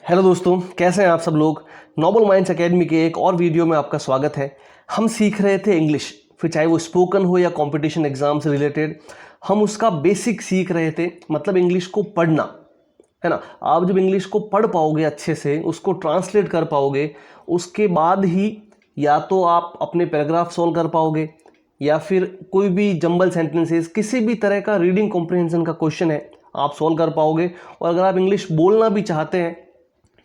Hello दोस्तों, कैसे हैं आप सब लोग। नोबल माइंड्स एकेडमी के एक और वीडियो में आपका स्वागत है। हम सीख रहे थे इंग्लिश, फिर चाहे वो स्पोकन हो या कंपटीशन एग्जाम से रिलेटेड, हम उसका बेसिक सीख रहे थे। मतलब इंग्लिश को पढ़ना, है ना। आप जब इंग्लिश को पढ़ पाओगे अच्छे से, उसको ट्रांसलेट कर पाओगे, उसके बाद ही या तो आप अपने पैराग्राफ सॉल्व कर पाओगे या फिर कोई भी जंबल सेंटेंसेस, किसी भी तरह का रीडिंग कॉम्प्रिहेंशन का क्वेश्चन है आप सॉल्व कर पाओगे। और अगर आप इंग्लिश बोलना भी चाहते हैं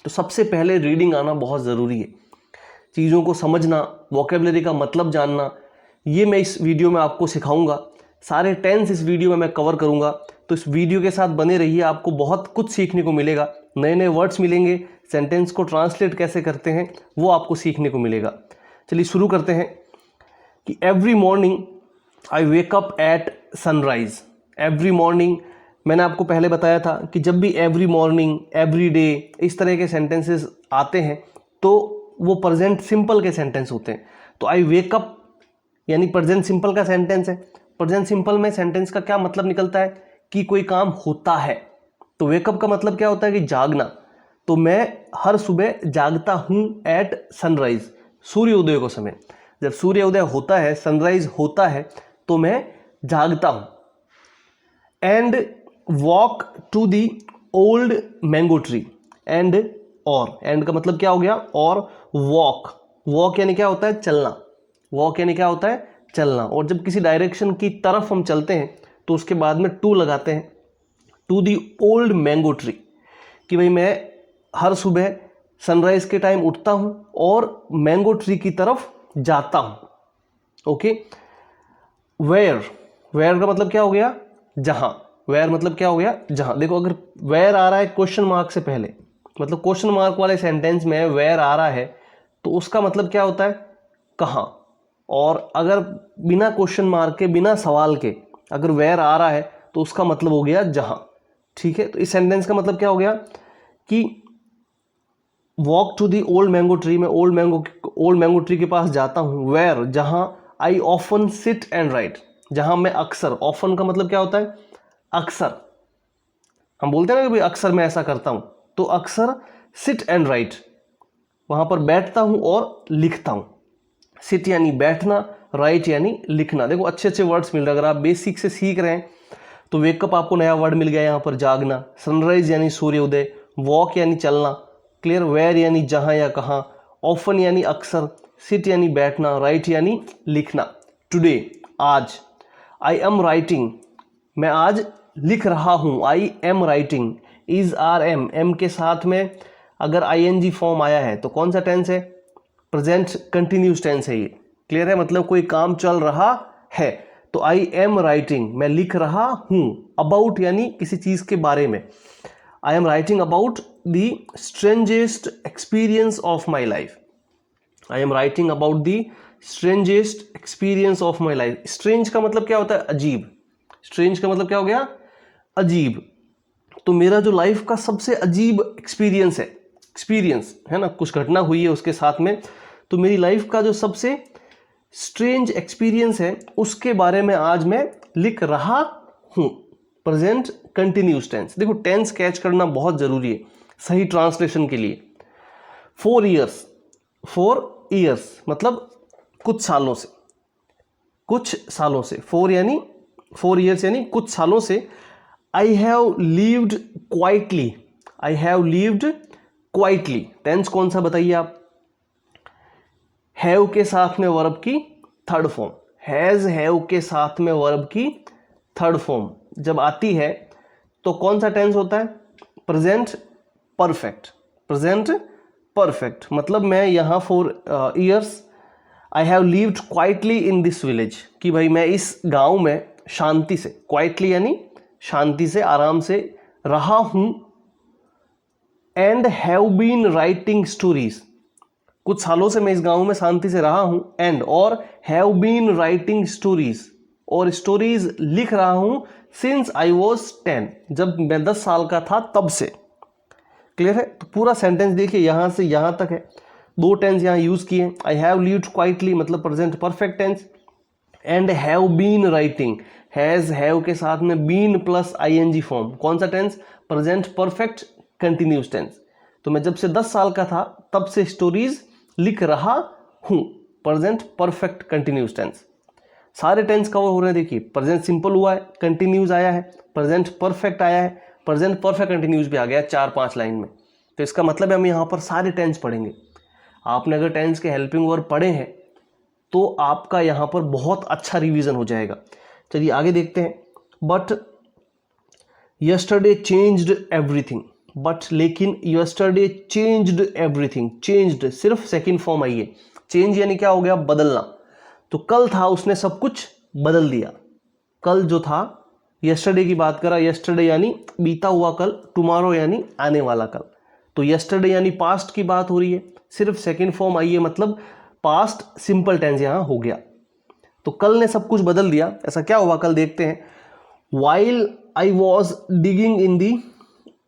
तो सबसे पहले रीडिंग आना बहुत ज़रूरी है। चीज़ों को समझना, वोकेबलरी का मतलब जानना, ये मैं इस वीडियो में आपको सिखाऊंगा। सारे टेंस इस वीडियो में मैं कवर करूंगा, तो इस वीडियो के साथ बने रहिए। आपको बहुत कुछ सीखने को मिलेगा, नए नए वर्ड्स मिलेंगे, सेंटेंस को ट्रांसलेट कैसे करते हैं वो आपको सीखने को मिलेगा। चलिए शुरू करते हैं कि every morning I wake up at sunrise. Every morning, मैंने आपको पहले बताया था कि जब भी एवरी मॉर्निंग, एवरी डे, इस तरह के सेंटेंसेस आते हैं तो वो प्रेजेंट सिंपल के सेंटेंस होते हैं। तो आई वेक अप यानी प्रेजेंट सिंपल का सेंटेंस है। प्रेजेंट सिंपल में सेंटेंस का क्या मतलब निकलता है कि कोई काम होता है। तो वेकअप का मतलब क्या होता है कि जागना। तो मैं हर सुबह जागता हूँ एट सनराइज, सूर्योदय को समय। जब सूर्योदय होता है, सनराइज होता है, तो मैं जागता हूँ। And walk to the old mango tree. And का मतलब क्या हो गया, और वॉक। वॉक यानी क्या होता है, चलना। वॉक यानी क्या होता है, चलना। और जब किसी डायरेक्शन की तरफ हम चलते हैं तो उसके बाद में टू लगाते हैं, to the old mango tree, कि भाई मैं हर सुबह सनराइज के टाइम उठता हूं और मैंगो ट्री की तरफ जाता हूं। ओके। वेयर, वेयर का मतलब क्या हो गया, जहां। वेयर मतलब क्या हो गया, जहां। देखो, अगर वेयर आ रहा है क्वेश्चन मार्क से पहले, मतलब क्वेश्चन मार्क वाले सेंटेंस में वेयर आ रहा है तो उसका मतलब क्या होता है, कहां। और अगर बिना क्वेश्चन मार्क के, बिना सवाल के अगर वेयर आ रहा है तो उसका मतलब हो गया जहां। ठीक है। तो इस सेंटेंस का मतलब क्या हो गया कि walk to the old mango tree, में ओल्ड मैंगो ट्री के पास जाता हूं। वेयर, जहां। I often sit and write, जहां मैं अक्सर। ऑफन का मतलब क्या होता है, अक्सर। हम बोलते हैं ना कि भाई अक्सर मैं ऐसा करता हूं, तो अक्सर सिट एंड राइट, वहां पर बैठता हूं और लिखता हूं। सिट यानी बैठना, राइट यानी लिखना। देखो, अच्छे अच्छे वर्ड्स मिल रहे हैं। अगर आप बेसिक से सीख रहे हैं तो वेकअप आपको नया वर्ड मिल गया यहाँ पर, जागना। सनराइज यानी सूर्योदय। वॉक यानी चलना। क्लियर। वेयर यानी जहां या कहां। ऑफन यानी अक्सर। सिट यानी बैठना। राइट यानी लिखना। टुडे, आज। आई एम राइटिंग, मैं आज लिख रहा हूं। I am writing. Is, are, am, am के साथ में अगर आईएनजी फॉर्म आया है तो कौन सा टेंस है, प्रेजेंट कंटिन्यूस टेंस है ये। क्लियर है। मतलब कोई काम चल रहा है। तो आई एम राइटिंग, मैं लिख रहा हूं। अबाउट यानी किसी चीज के बारे में। आई am writing about the strangest experience of my life. I am writing about the strangest experience of my life. Strange का मतलब क्या होता है, अजीब। स्ट्रेंज का मतलब क्या हो गया, अजीब। तो मेरा जो लाइफ का सबसे अजीब एक्सपीरियंस है, एक्सपीरियंस है ना, कुछ घटना हुई है उसके साथ में, तो मेरी लाइफ का जो सबसे स्ट्रेंज एक्सपीरियंस है उसके बारे में आज मैं लिख रहा हूं। Present continuous tense. देखो, टेंस कैच करना बहुत जरूरी है सही ट्रांसलेशन के लिए। 4 इयर्स, 4 इयर्स मतलब कुछ सालों से, कुछ सालों से। 4 इयर्स यानी कुछ सालों से। I have lived quietly, I have lived quietly. Tense कौन सा बताइए आप, हैव के साथ में वर्ब की थर्ड फॉर्म। हैज, हैव के साथ में वर्ब की थर्ड फॉर्म जब आती है तो कौन सा टेंस होता है, प्रेजेंट परफेक्ट। प्रेजेंट परफेक्ट मतलब मैं यहां 4 years I have lived quietly in this village, कि भाई मैं इस गांव में शांति से, क्वाइटली यानी शांति से, आराम से रहा हूं। And have been writing stories, कुछ सालों से मैं इस गांव में शांति से रहा हूं। एंड, और हैव बीन राइटिंग स्टोरीज, और स्टोरीज लिख रहा हूं सिंस आई वॉज 10, जब मैं 10 साल का था तब से। क्लियर है। तो पूरा सेंटेंस देखिए, यहां से यहां तक है। 2 टेंस यहां यूज किए। आई हैव लिव्ड क्वाइटली मतलब present perfect tense. And have been writing, has, have के साथ में बीन प्लस आईएनजी फॉर्म, कौन सा टेंस, प्रेजेंट परफेक्ट कंटिन्यूस टेंस। तो मैं जब से 10 साल का था तब से स्टोरीज लिख रहा हूं। Present perfect continuous tense. सारे टेंस कवर हो रहे हैं। देखिए प्रेजेंट सिंपल हुआ है, कंटिन्यूस आया है, प्रेजेंट परफेक्ट आया है, प्रेजेंट परफेक्ट कंटिन्यूस भी आ गया 4-5 लाइन में। तो इसका मतलब है हम यहाँ पर सारे टेंस पढ़ेंगे। आपने अगर टेंस के हेल्पिंग वर्ब पढ़े हैं तो आपका यहाँ पर बहुत अच्छा रिवीजन हो जाएगा। चलिए आगे देखते हैं। But yesterday changed everything. But लेकिन यस्टरडे चेंज्ड एवरीथिंग। चेंज्ड सिर्फ सेकंड फॉर्म आई है। चेंज यानी क्या हो गया? बदलना। तो कल था उसने सब कुछ बदल दिया। कल जो था, यस्टरडे की बात करा, यस्टरडे यानी बीता हुआ कल, टुमारो यानी आने वाला कल। तो यस्टरडे यानी पास्ट की बात हो रही है, सिर्फ सेकंड फॉर्म आई है, मतलब पास्ट सिंपल टेंस यहां हो गया। तो कल ने सब कुछ बदल दिया। ऐसा क्या हुआ कल? देखते हैं। While I was digging in the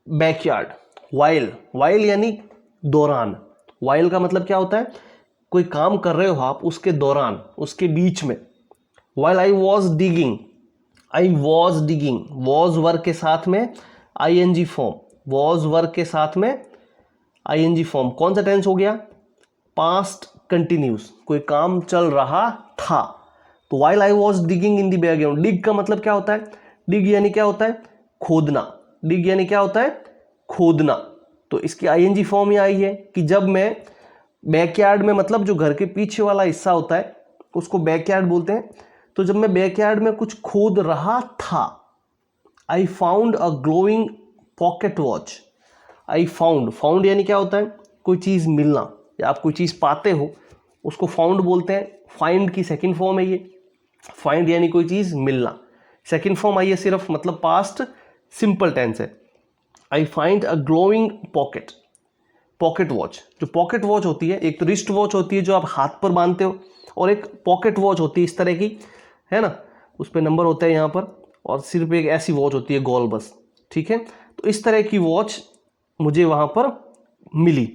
backyard. While यानी दौरान। वाइल का मतलब क्या होता है? कोई काम कर रहे हो आप, उसके दौरान, उसके बीच में। While I was digging, I was digging, was वर्ग के साथ में आईएनजी फॉर्म, वॉज वर्ग के साथ में आईएनजी फॉर्म। कौन सा टेंस हो गया? Past continuous. कोई काम चल रहा था। तो while I was digging in the background. Dig का मतलब क्या होता है? डिग यानी क्या होता है? खोदना। डिग यानी क्या होता है? खोदना। तो इसकी आईएनजी फॉर्म ये आई है कि जब मैं बैकयार्ड में, मतलब जो घर के पीछे वाला हिस्सा होता है उसको बैकयार्ड बोलते हैं। तो जब मैं बैकयार्ड में कुछ खोद रहा था, I found a glowing pocket watch. I found यानी क्या होता है? कोई चीज़ मिलना, या आप कोई चीज़ पाते हो उसको फाउंड बोलते हैं। फाइंड की सेकंड फॉर्म है ये। फाइंड यानी कोई चीज़ मिलना। सेकंड फॉर्म आई है सिर्फ, मतलब पास्ट सिंपल टेंस है। I find a glowing pocket watch. जो पॉकेट वॉच होती है, एक तो रिस्ट वॉच होती है जो आप हाथ पर बांधते हो, और एक पॉकेट वॉच होती है इस तरह की, है ना, उस पर नंबर होता है यहाँ पर, और सिर्फ एक ऐसी वॉच होती है गोल बस। ठीक है, तो इस तरह की वॉच मुझे वहाँ पर मिली।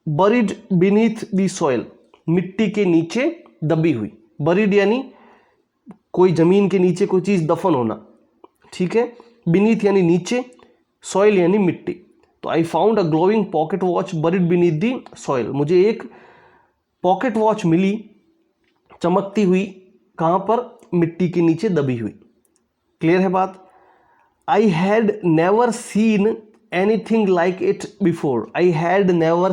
बरीड बीनीथ द सॉइल, मिट्टी के नीचे दबी हुई। बरीड यानी कोई जमीन के नीचे कोई चीज़ दफन होना। ठीक है, बीनीथ यानी नीचे, सॉइल यानी मिट्टी। तो I found a glowing pocket watch buried beneath the soil. मुझे एक पॉकेट वॉच मिली चमकती हुई, कहाँ पर? मिट्टी के नीचे दबी हुई। क्लियर है बात? I had never seen anything like it before. I had never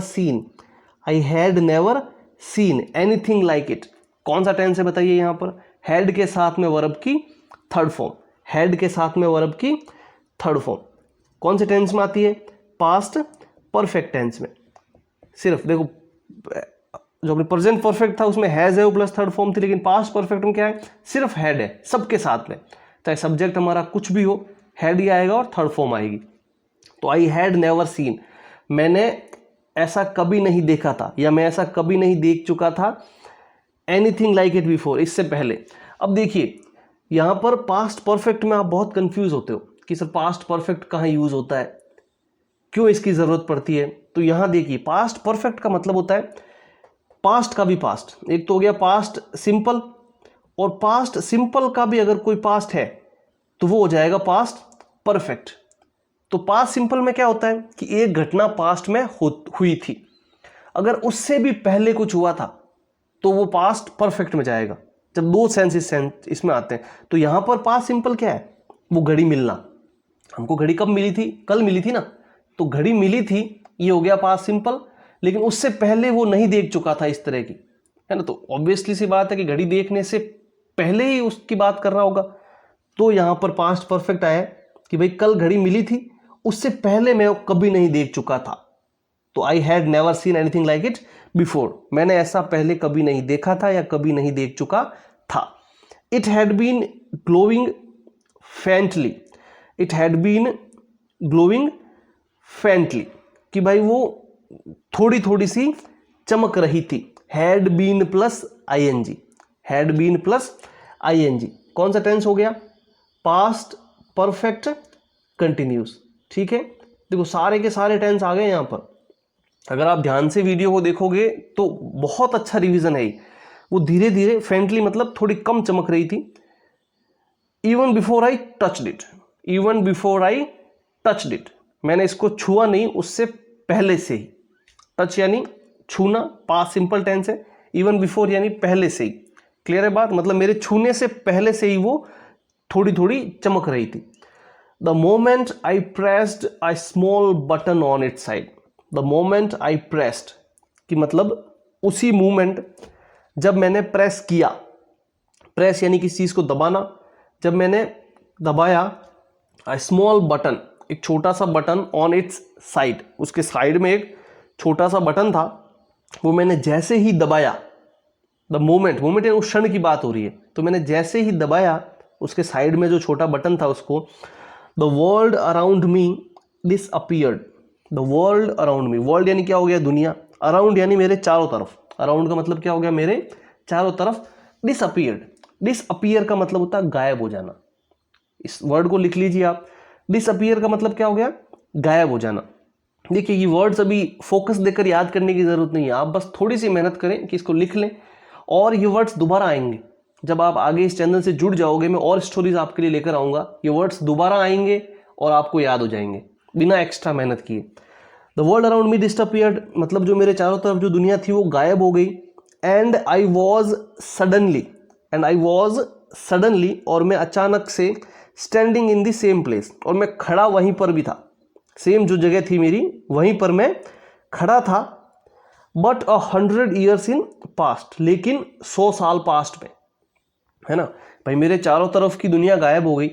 seen anything like it. कौन सा टेंस है बताइए यहाँ पर? हैड के साथ में वर्ब की थर्ड फॉर्म। हैड के साथ में वर्ब की थर्ड फॉर्म कौन से टेंस में आती है? पास्ट परफेक्ट टेंस में। सिर्फ देखो, जो अपने प्रेजेंट परफेक्ट था उसमें हैज है प्लस थर्ड फॉर्म थी, लेकिन पास्ट परफेक्ट में क्या है? सिर्फ हैड है सबके साथ में। चाहे सब्जेक्ट हमारा कुछ भी हो, हैड ही आएगा और थर्ड फॉर्म आएगी। तो आई हैड नेवर सीन, मैंने ऐसा कभी नहीं देखा था, या मैं ऐसा कभी नहीं देख चुका था, एनीथिंग लाइक इट बिफोर, इससे पहले। अब देखिए यहाँ पर पास्ट परफेक्ट में आप बहुत कंफ्यूज होते हो कि सर पास्ट परफेक्ट कहाँ यूज होता है, क्यों इसकी जरूरत पड़ती है। तो यहाँ देखिए, पास्ट परफेक्ट का मतलब होता है पास्ट का भी पास्ट। एक तो हो गया पास्ट सिंपल, और पास्ट सिंपल का भी अगर कोई पास्ट है तो वो हो जाएगा पास्ट परफेक्ट। तो पास्ट सिंपल में क्या होता है कि एक घटना पास्ट में हुई थी, अगर उससे भी पहले कुछ हुआ था तो वो पास्ट परफेक्ट में जाएगा। जब दो सेंस इसमें आते हैं, तो यहां पर पास्ट सिंपल क्या है? वो घड़ी मिलना। हमको घड़ी कब मिली थी? कल मिली थी ना। तो घड़ी मिली थी, ये हो गया पास्ट सिंपल, लेकिन उससे पहले वो नहीं देख चुका था इस तरह की, है ना। तो ऑब्वियसली सी बात है कि घड़ी देखने से पहले ही उसकी बात कर रहा होगा। तो यहां पर पास्ट परफेक्ट आया कि भाई कल घड़ी मिली थी, उससे पहले मैं कभी नहीं देख चुका था। तो I had never seen anything like it before, मैंने ऐसा पहले कभी नहीं देखा था या कभी नहीं देख चुका था। It had been glowing faintly, it had been glowing faintly, कि भाई वो थोड़ी थोड़ी सी चमक रही थी। Had been plus ING, had been plus ING कौन सा टेंस हो गया? Past perfect continuous. ठीक है, देखो सारे के सारे टेंस आ गए यहां पर। अगर आप ध्यान से वीडियो को देखोगे तो बहुत अच्छा रिवीजन है। वो धीरे धीरे, फ्रेंडली मतलब थोड़ी कम चमक रही थी। Even before I touched it, even before I touched it, मैंने इसको छुआ नहीं उससे पहले से ही, टच यानी छूना, पास्ट सिंपल टेंस है, इवन बिफोर यानी पहले से ही। क्लियर है बात, मतलब मेरे छूने से पहले से ही वो थोड़ी थोड़ी चमक रही थी। The moment I pressed a small button on it's side, the moment I pressed कि मतलब उसी मोमेंट जब मैंने प्रेस किया, प्रेस यानी किसी चीज को दबाना, जब मैंने दबाया अ स्मॉल बटन, एक छोटा सा बटन ऑन इट्स साइड, उसके साइड में एक छोटा सा बटन था, वो मैंने जैसे ही दबाया, द मोमेंट, मोमेंट उस क्षण की बात हो रही है, तो मैंने जैसे ही दबाया उसके साइड में जो छोटा बटन था उसको, the world around me disappeared, the world around me, world यानी क्या हो गया दुनिया, अराउंड यानी मेरे चारों तरफ, अराउंड का मतलब क्या हो गया मेरे चारों तरफ, डिसअपीयर्ड, डिसअपीयर का मतलब होता है गायब हो जाना, इस वर्ड को लिख लीजिए आप, डिसअपीयर का मतलब क्या हो गया गायब हो जाना। देखिए ये वर्ड्स अभी फोकस देकर याद करने की जरूरत नहीं है, आप बस थोड़ी सी मेहनत करें कि इसको लिख लें और ये वर्ड्स दोबारा आएंगे, जब आप आगे इस चैनल से जुड़ जाओगे मैं और स्टोरीज आपके लिए लेकर आऊंगा, ये वर्ड्स दोबारा आएंगे और आपको याद हो जाएंगे बिना एक्स्ट्रा मेहनत किए। The world around me disappeared मतलब जो मेरे चारों तरफ जो दुनिया थी वो गायब हो गई। And I was suddenly, and I was suddenly और मैं अचानक से, standing in the same place और मैं खड़ा वहीं पर भी था, सेम जो जगह थी मेरी वहीं पर मैं खड़ा था। बट 100 years इन पास्ट, लेकिन 100 साल पास्ट में, है ना भाई, मेरे चारों तरफ की दुनिया गायब हो गई,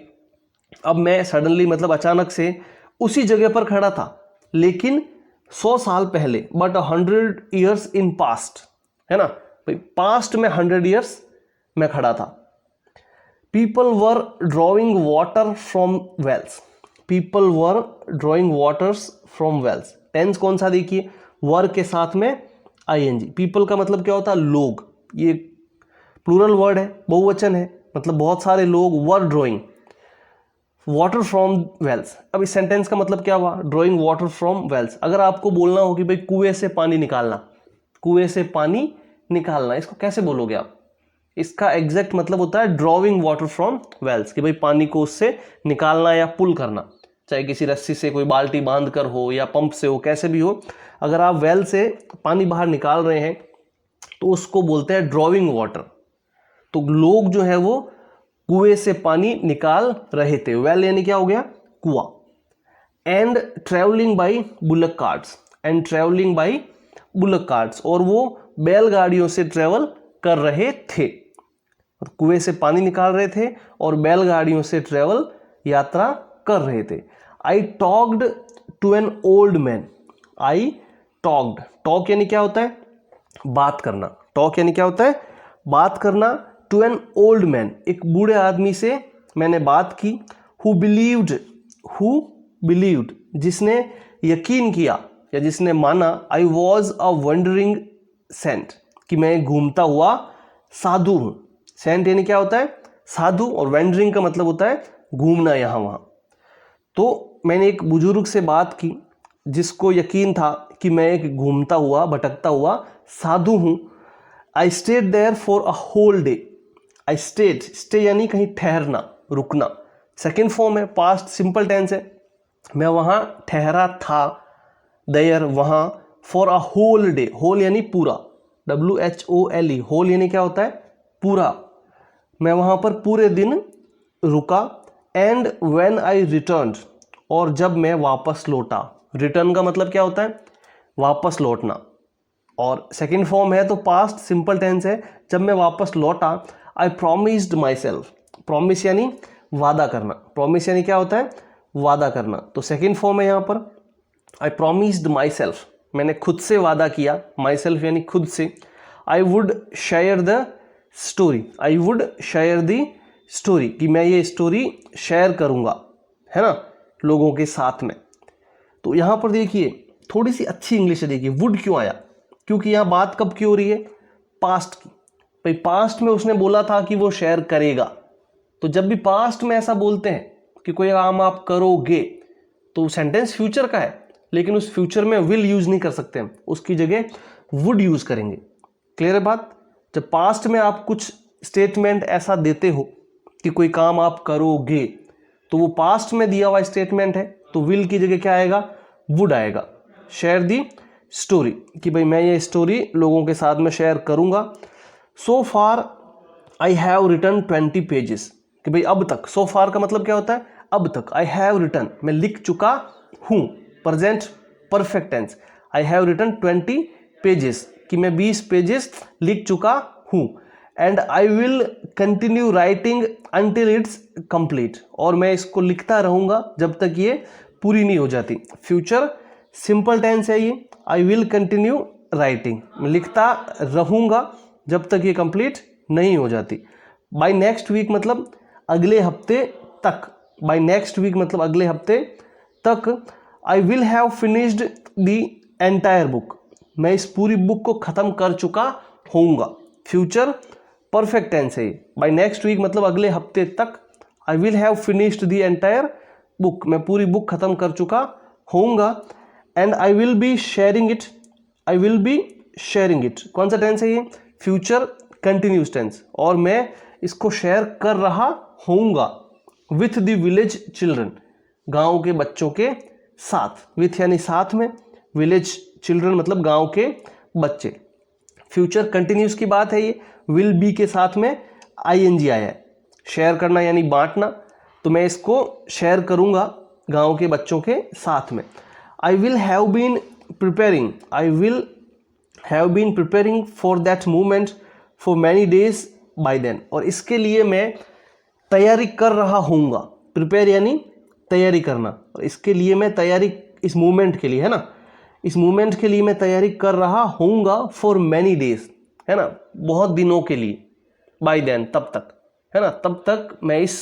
अब मैं सडनली मतलब अचानक से उसी जगह पर खड़ा था, लेकिन 100 साल पहले, बट 100 years इन पास्ट, है ना भाई, पास्ट में 100 years मैं खड़ा था। People were drawing water from wells, people were drawing waters from wells, tense कौन सा देखिए, वर के साथ में आईएनजी, पीपल का मतलब क्या होता है लोग, ये प्लूरल वर्ड है, बहुवचन है, मतलब बहुत सारे लोग, वर ड्रॉइंग वाटर फ्रॉम वेल्स। अब इस सेंटेंस का मतलब क्या हुआ, ड्रॉइंग वाटर फ्रॉम वेल्स। अगर आपको बोलना हो कि भाई कुएं से पानी निकालना, कुएं से पानी निकालना, इसको कैसे बोलोगे आप, इसका एग्जैक्ट मतलब होता है ड्रॉइंग वाटर फ्रॉम वेल्स, कि भाई पानी को उससे निकालना या पुल करना, चाहे किसी रस्सी से कोई बाल्टी बांध कर हो या पंप से हो, कैसे भी हो, अगर आप वेल से पानी बाहर निकाल रहे हैं तो उसको बोलते हैं ड्रॉइंग वाटर। तो लोग जो है वो कुएं से पानी निकाल रहे थे, वेल यानी क्या हो गया कुआं। And travelling by bullock carts, and travelling by bullock carts, और वो बैलगाड़ियों से ट्रेवल कर रहे थे, कुएं से पानी निकाल रहे थे और बैलगाड़ियों से ट्रेवल यात्रा कर रहे थे। I talked to an old man, I talked, talk यानी क्या होता है बात करना, टॉक यानी क्या होता है बात करना, टू एन ओल्ड मैन एक बूढ़े आदमी से मैंने बात की, हु बिलीव्ड जिसने यकीन किया या जिसने माना, I was a wandering saint कि मैं घूमता हुआ साधु हूं। सेंट यानी क्या होता है साधु, और वैंडरिंग का मतलब होता है घूमना यहां वहां। तो मैंने एक बुजुर्ग से बात की जिसको यकीन था कि मैं एक घूमता हुआ भटकता हुआ साधु हूं। I stayed there for a whole day, I stayed, stay यानी कहीं ठहरना रुकना, सेकेंड फॉर्म है, पास्ट सिंपल टेंस है, मैं वहां ठहरा था, देयर वहां, for a whole day, whole यानी पूरा, WHOLE, होल यानी क्या होता है पूरा, मैं वहां पर पूरे दिन रुका। एंड व्हेन आई रिटर्न्ड, और जब मैं वापस लौटा, रिटर्न का मतलब क्या होता है वापस लौटना, और सेकंड फॉर्म है तो पास्ट सिंपल टेंस है, जब मैं वापस लौटा, आई प्रॉमिस्ड माई सेल्फ, प्रॉमिस यानी वादा करना, प्रॉमिस यानी क्या होता है वादा करना, तो सेकंड फॉर्म है यहाँ पर आई प्रॉमिस्ड माई सेल्फ, मैंने खुद से वादा किया, माई सेल्फ यानी खुद से। I would share the story, I would share the story कि मैं ये स्टोरी शेयर करूंगा, है ना लोगों के साथ में। तो यहाँ पर देखिए थोड़ी सी अच्छी इंग्लिश है, देखिए वुड क्यों आया, क्योंकि यहाँ बात कब की हो रही है पास्ट की, भाई पास्ट में उसने बोला था कि वो शेयर करेगा, तो जब भी पास्ट में ऐसा बोलते हैं कि कोई काम आप करोगे तो सेंटेंस फ्यूचर का है, लेकिन उस फ्यूचर में विल यूज नहीं कर सकते हम, उसकी जगह वुड यूज करेंगे। क्लियर है बात, जब पास्ट में आप कुछ स्टेटमेंट ऐसा देते हो कि कोई काम आप करोगे, तो वो पास्ट में दिया हुआ स्टेटमेंट है, तो विल की जगह क्या आएगा वुड आएगा। शेयर दी स्टोरी, कि भाई मैं ये स्टोरी लोगों के साथ में शेयर करूँगा। सो फार आई हैव रिटन 20 पेजेस, कि भाई अब तक, सो फार का मतलब क्या होता है, अब तक। आई हैव रिटन, मैं लिख चुका हूँ, present perfect tense. I have written 20 pages, कि मैं 20 पेजेस लिख चुका हूँ। And I will continue writing until it's complete, और मैं इसको लिखता रहूँगा जब तक ये पूरी नहीं हो जाती। फ्यूचर सिंपल टेंस है ये, आई विल कंटिन्यू राइटिंग, मैं लिखता रहूँगा जब तक ये कंप्लीट नहीं हो जाती। बाय नेक्स्ट वीक मतलब अगले हफ्ते तक, बाय नेक्स्ट वीक मतलब अगले हफ्ते तक। आई will have finished the entire book, मैं इस पूरी बुक को ख़त्म कर चुका होऊंगा। फ्यूचर परफेक्ट टेंस है। बाय नेक्स्ट वीक मतलब अगले हफ्ते तक। आई will have finished the entire book, मैं पूरी बुक ख़त्म कर चुका होऊंगा। And I will be sharing it, I will be sharing it, कौन सा टेंस है ये, फ्यूचर कंटिन्यूस टेंस, और मैं इसको शेयर कर रहा होऊंगा विथ द विलेज चिल्ड्रन, गाँव के बच्चों के साथ। विथ यानी साथ में, विलेज चिल्ड्रन मतलब गांव के बच्चे। फ्यूचर कंटिन्यूस की बात है ये, विल बी के साथ में आईएनजी आया है। शेयर करना यानी बांटना, तो मैं इसको शेयर करूंगा गांव के बच्चों के साथ में। I will have been preparing, I will have been preparing for that movement for many days by then, और इसके लिए मैं तैयारी कर रहा होऊंगा। प्रिपेयर यानी तैयारी करना, और इसके लिए मैं तैयारी, इस मूवमेंट के लिए है ना, इस मूवमेंट के लिए मैं तैयारी कर रहा होऊंगा फॉर मैनी डेज, है ना, बहुत दिनों के लिए। बाय देन तब तक, है ना, तब तक मैं इस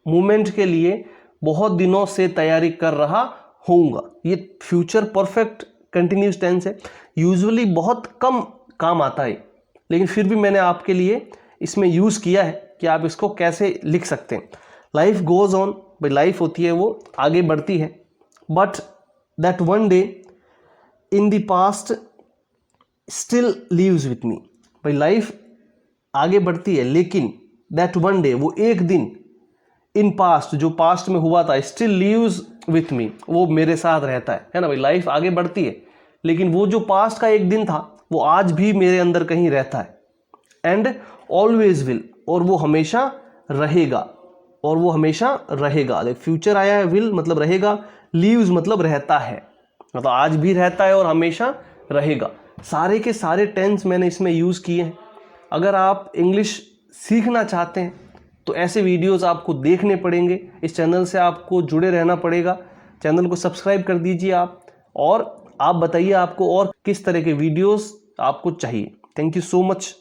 मूवमेंट के लिए बहुत दिनों से तैयारी कर रहा होऊंगा। ये फ्यूचर परफेक्ट कंटिन्यूस टेंस है, यूजुअली बहुत कम काम आता है, लेकिन फिर भी मैंने आपके लिए इसमें यूज़ किया है कि आप इसको कैसे लिख सकते हैं। लाइफ गोज ऑन, भाई लाइफ होती है वो आगे बढ़ती है। But that one day in the past still leaves with me, भाई लाइफ आगे बढ़ती है, लेकिन दैट वन डे, वो एक दिन, इन पास्ट जो पास्ट में हुआ था, स्टिल लीव्स विथ मी, वो मेरे साथ रहता है ना। भाई लाइफ आगे बढ़ती है, लेकिन वो जो पास्ट का एक दिन था वो आज भी मेरे अंदर कहीं रहता है। एंड ऑलवेज विल, और वो हमेशा रहेगा, और वो हमेशा रहेगा। फ्यूचर आया है, विल मतलब रहेगा, लीव्स मतलब रहता है, मतलब आज भी रहता है और हमेशा रहेगा। सारे के सारे टेंस मैंने इसमें यूज़ किए हैं। अगर आप इंग्लिश सीखना चाहते हैं तो ऐसे वीडियोस आपको देखने पड़ेंगे, इस चैनल से आपको जुड़े रहना पड़ेगा। चैनल को सब्सक्राइब कर दीजिए आप, और आप बताइए आपको और किस तरह के वीडियोस आपको चाहिए। Thank you so much.